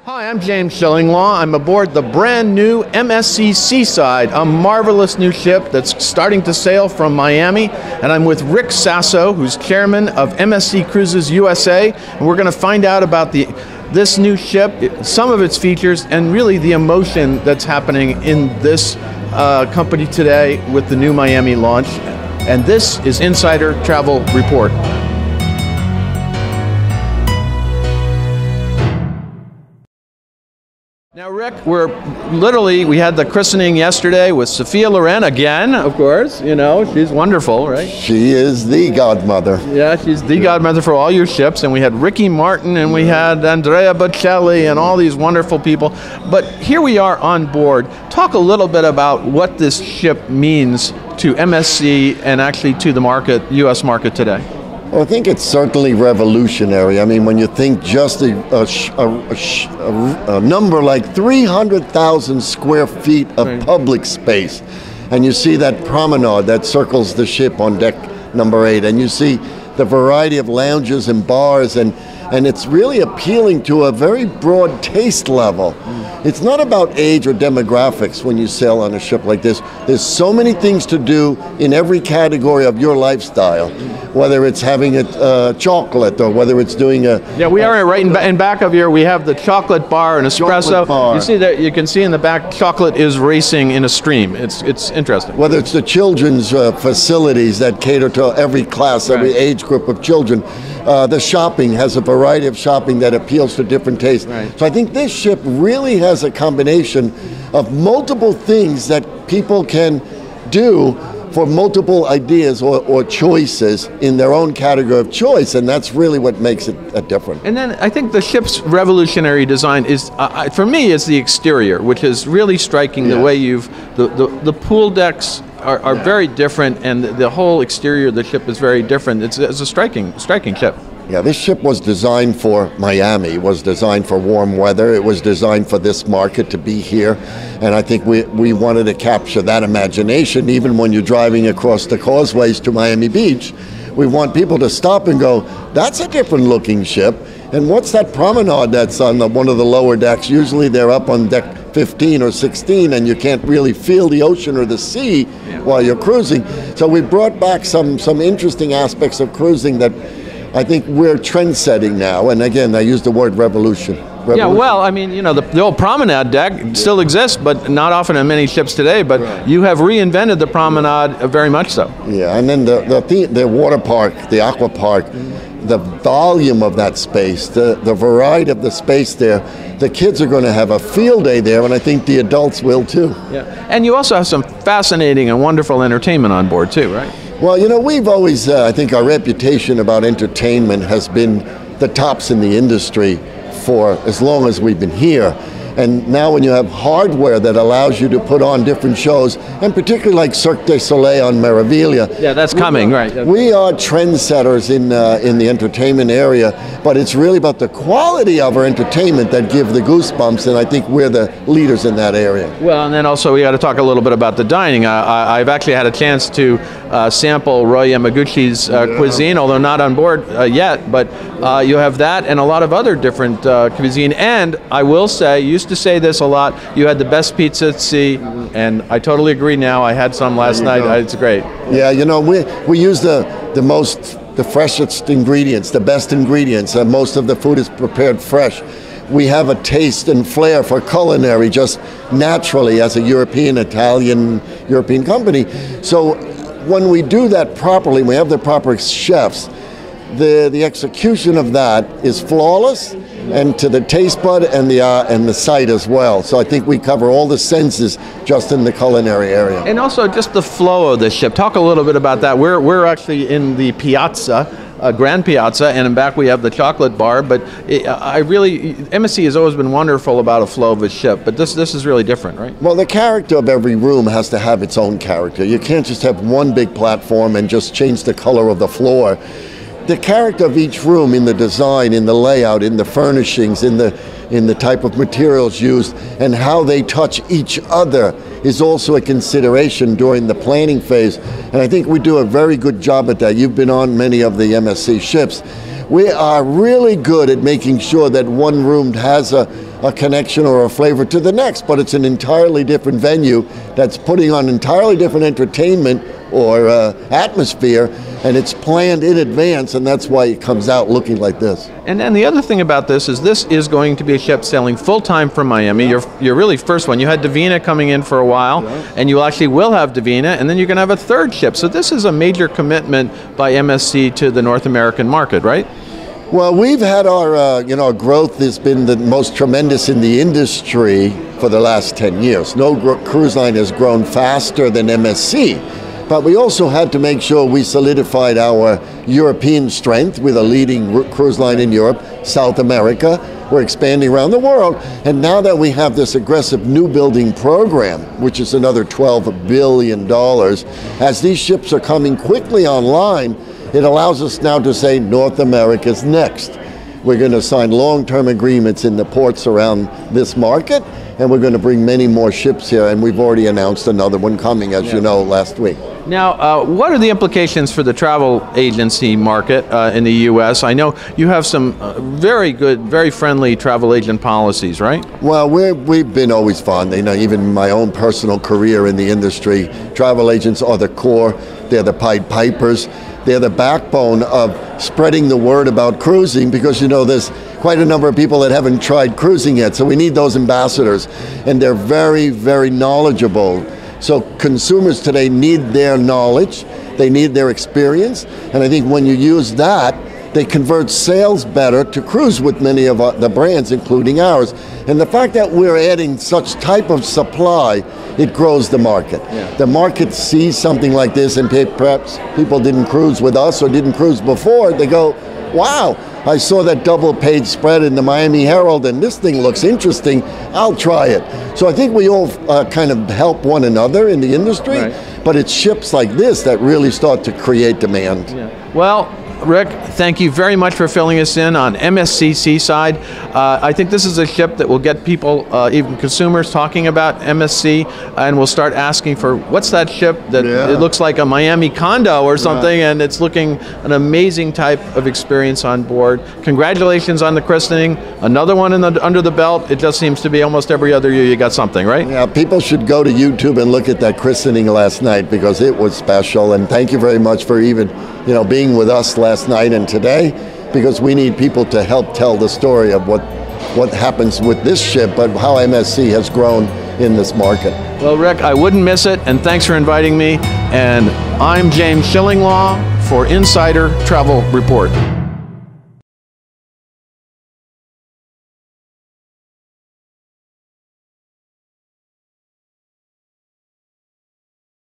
Hi, I'm James Shillinglaw. I'm aboard the brand new MSC Seaside, a marvelous new ship that's starting to sail from Miami. And I'm with Rick Sasso, who's chairman of MSC Cruises USA. And we're going to find out about this new ship, some of its features, and really the emotion that's happening in this company today with the new Miami launch. And this is Insider Travel Report. Now, Rick, we had the christening yesterday with Sophia Loren again, of course. You know, she's wonderful, right? She is the godmother. Yeah, she's the godmother for all your ships. And we had Ricky Martin, and we had Andrea Bocelli, and all these wonderful people. But here we are on board. Talk a little bit about what this ship means to MSC and actually to the market, U.S. market today. Well, I think it's certainly revolutionary. I mean, when you think just a number like 300,000 square feet of public space, and you see that promenade that circles the ship on deck number 8, and you see the variety of lounges and bars, and it's really appealing to a very broad taste level. It's not about age or demographics when you sail on a ship like this. There's so many things to do in every category of your lifestyle, whether it's having a chocolate or whether it's doing a... Yeah, we are right in back of here. We have the chocolate bar and espresso. Bar. You see that? You can see in the back, chocolate is racing in a stream. It's interesting. Whether it's the children's facilities that cater to every class, every age group of children. The shopping has a variety of shopping that appeals to different tastes. So I think this ship really has a combination of multiple things that people can do for multiple ideas or choices in their own category of choice, and that's really what makes it different. And then I think the ship's revolutionary design is, for me, is the exterior, which is really striking. The way the pool decks are very different, and the whole exterior of the ship is very different. It's a striking ship. Yeah, this ship was designed for Miami. It was designed for warm weather. It was designed for this market to be here. And I think we wanted to capture that imagination. Even when you're driving across the causeways to Miami Beach, we want people to stop and go, that's a different looking ship. And what's that promenade that's on one of the lower decks? Usually they're up on deck 15 or 16, and you can't really feel the ocean or the sea while you're cruising. So we brought back some interesting aspects of cruising that I think we're trend-setting now, and again, I use the word revolution. Yeah, well, I mean, you know, the old promenade deck still exists, but not often on many ships today, but you have reinvented the promenade very much so. Yeah, and then the water park, the aqua park, the volume of that space, the variety of the space there, the kids are going to have a field day there, and I think the adults will too. Yeah, and you also have some fascinating and wonderful entertainment on board too, right? Well, you know, we've always, I think our reputation about entertainment has been the tops in the industry for as long as we've been here. And now when you have hardware that allows you to put on different shows, and particularly like Cirque du Soleil on Meraviglia. Yeah, that's coming, right. We are trendsetters in the entertainment area, but it's really about the quality of our entertainment that give the goosebumps, and I think we're the leaders in that area. Well, and then also we got to talk a little bit about the dining. I've actually had a chance to sample Roy Yamaguchi's cuisine, although not on board yet, but you have that and a lot of other different cuisine. And I will say, used to say this a lot, you had the best pizza at sea, and I totally agree now. I had some last night. It's great. Yeah, you know, we use the freshest ingredients, the best ingredients, and most of the food is prepared fresh. We have a taste and flair for culinary just naturally as a European company. So when we do that properly, we have the proper chefs, the execution of that is flawless, and to the taste bud and the sight as well. So I think we cover all the senses just in the culinary area. And also just the flow of the ship. Talk a little bit about that. We're actually in the piazza, Grand Piazza, and in back we have the chocolate bar. But MSC has always been wonderful about a flow of a ship, but this is really different, right? Well, the character of every room has to have its own character. You can't just have one big platform and just change the color of the floor. The character of each room in the design, in the layout, in the furnishings, in the type of materials used, and how they touch each other is also a consideration during the planning phase. And I think we do a very good job at that. You've been on many of the MSC ships. we are really good at making sure that one room has a connection or a flavor to the next, but it's an entirely different venue that's putting on entirely different entertainment or atmosphere, and it's planned in advance, and that's why it comes out looking like this. And then the other thing about this is going to be a ship sailing full-time from Miami. You're really first one. You had Divina coming in for a while, and you actually will have Divina, and then you're going to have a third ship. So this is a major commitment by MSC to the North American market, right? Well, we've had our growth has been the most tremendous in the industry for the last 10 years. No cruise line has grown faster than MSC. But we also had to make sure we solidified our European strength with a leading cruise line in Europe, South America. We're expanding around the world. And now that we have this aggressive new building program, which is another $12 billion, as these ships are coming quickly online, it allows us now to say North America's next. We're going to sign long-term agreements in the ports around this market, and we're going to bring many more ships here, and we've already announced another one coming, as you know, last week. Now, what are the implications for the travel agency market in the U.S.? I know you have some very good, very friendly travel agent policies, right? Well, we've been always fond. Even my own personal career in the industry, travel agents are the core. They're the Pied Pipers. They're the backbone of spreading the word about cruising, because there's quite a number of people that haven't tried cruising yet, so we need those ambassadors, and they're very, very knowledgeable. So consumers today need their knowledge, they need their experience, and I think when you use that, they convert sales better to cruise with many of the brands, including ours. And the fact that we're adding such type of supply, it grows the market. Yeah. The market sees something like this, and perhaps people didn't cruise with us or didn't cruise before. They go, wow, I saw that double page spread in the Miami Herald, and this thing looks interesting, I'll try it. So I think we all kind of help one another in the industry, right. But it's ships like this that really start to create demand. Yeah. Well, Rick, thank you very much for filling us in on MSC Seaside. I think this is a ship that will get people, even consumers, talking about MSC, and we'll start asking for, what's that ship that it looks like a Miami condo or something, and it's looking an amazing type of experience on board. Congratulations on the christening. Another one under the belt. It just seems to be almost every other year you got something, right? Yeah, people should go to YouTube and look at that christening last night, because it was special, and thank you very much for even being with us last night and today, because we need people to help tell the story of what happens with this ship, but how MSC has grown in this market. Well, Rick, I wouldn't miss it, and thanks for inviting me. And I'm James Shillinglaw for Insider Travel Report.